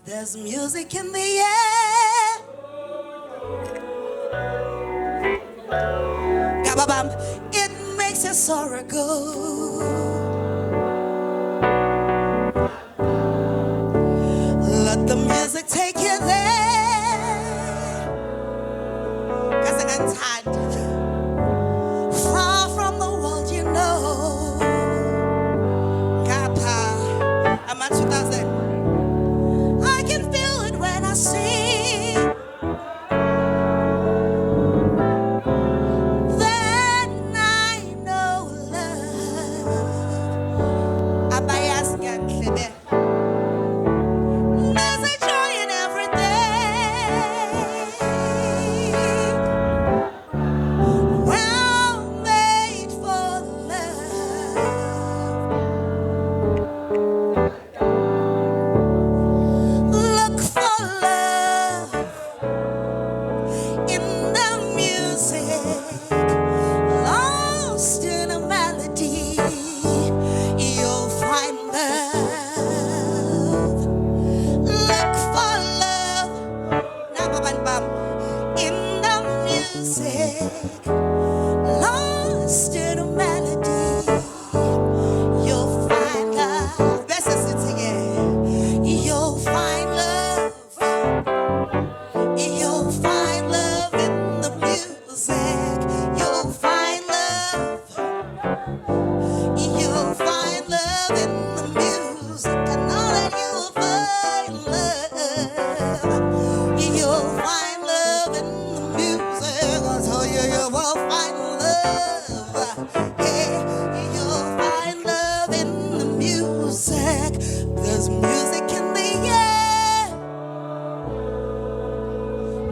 There's music in the air. Gababam, it makes your sorrow go. Let the music take you there. Cause I'm tired. Far from the world, you know. Gapa, I'm at 2000. I can feel it when I sing. Then I know love. Abayas Gatlebe. There's a joy in everything. Well made for love. Look for love in the music, lost in a melody. You'll find love. Look for love, in the music, lost in a melody. You'll find love. Best listen again. You'll find love. You'll find love in the music. You'll find love. You'll find love in the music. I know that you'll find love. You'll find love in the music. I tell you, you will find love. Yeah, you'll find love in the music. There's music in the air.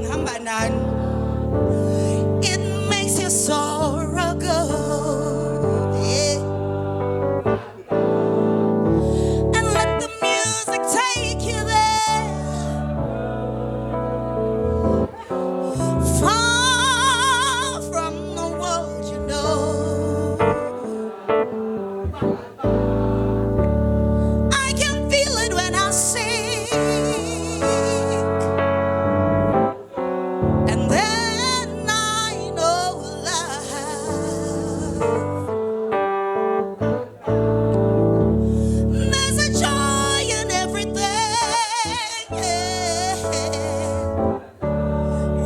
Number 9. It makes your sorrow go. Yeah. And let the music take you there. Far from the world, you know. I can feel it when I sing. And then I know love. There's a joy in everything.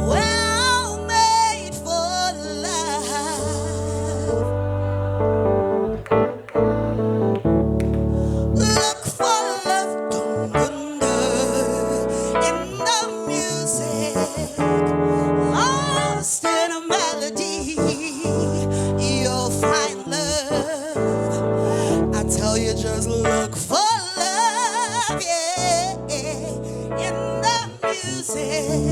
Well made for love. Look for love in the music, lost in a melody. You'll find love. I tell you, just look for love, yeah, in the music.